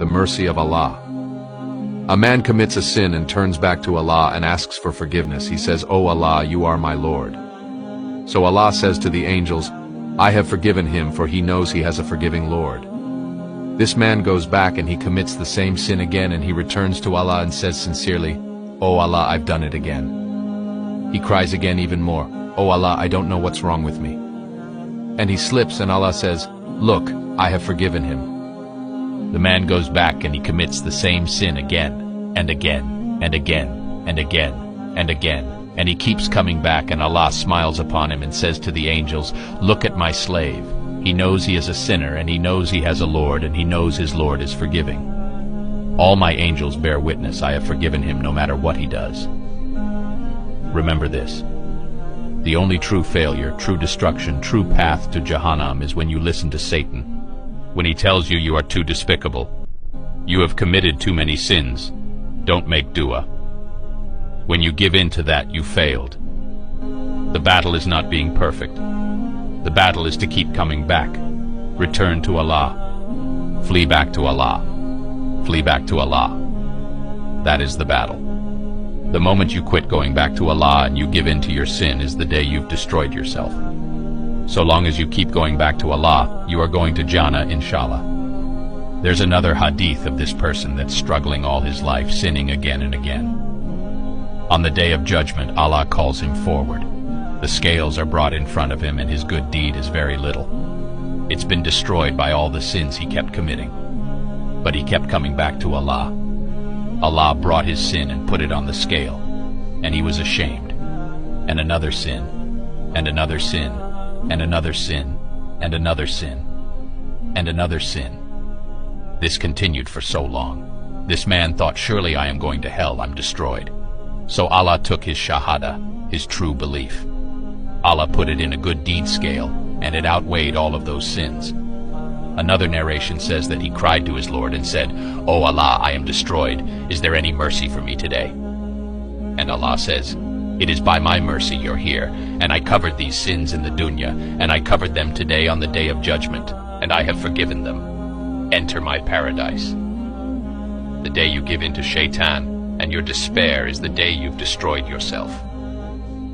the mercy of Allah. A man commits a sin and turns back to Allah and asks for forgiveness. He says, "O Allah, you are my Lord." So Allah says to the angels, "I have forgiven him, for he knows he has a forgiving Lord." This man goes back and he commits the same sin again, and he returns to Allah and says sincerely, "O Allah, I've done it again." He cries again even more, "O Allah, I don't know what's wrong with me." And he slips, and Allah says, "Look, I have forgiven him." The man goes back and he commits the same sin again, and again, and again, and again, and again, and he keeps coming back, and Allah smiles upon him and says to the angels, "Look at my slave. He knows he is a sinner, and he knows he has a Lord, and he knows his Lord is forgiving. All my angels bear witness, I have forgiven him no matter what he does." Remember this. The only true failure, true destruction, true path to Jahannam is when you listen to Satan. When he tells you you are too despicable, you have committed too many sins, don't make dua. When you give in to that, you failed. The battle is not being perfect. The battle is to keep coming back. Return to Allah. Flee back to Allah. Flee back to Allah. That is the battle. The moment you quit going back to Allah and you give in to your sin is the day you've destroyed yourself. So long as you keep going back to Allah, you are going to Jannah, inshallah. There's another hadith of this person that's struggling all his life, sinning again and again. On the day of judgment, Allah calls him forward. The scales are brought in front of him, and his good deed is very little. It's been destroyed by all the sins he kept committing. But he kept coming back to Allah. Allah brought his sin and put it on the scale, and he was ashamed. And another sin, and another sin, and another sin, and another sin, and another sin. This continued for so long. This man thought, surely I am going to hell, I'm destroyed. So Allah took his shahada, his true belief. Allah put it in a good deed scale, and it outweighed all of those sins. Another narration says that he cried to his Lord and said, "O Allah, I am destroyed. Is there any mercy for me today?" And Allah says, "It is by my mercy you're here, and I covered these sins in the dunya, and I covered them today on the day of judgment, and I have forgiven them. Enter my paradise." The day you give in to shaitan and your despair is the day you've destroyed yourself.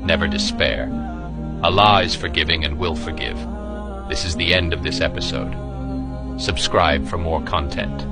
Never despair. Allah is forgiving and will forgive. This is the end of this episode. Subscribe for more content.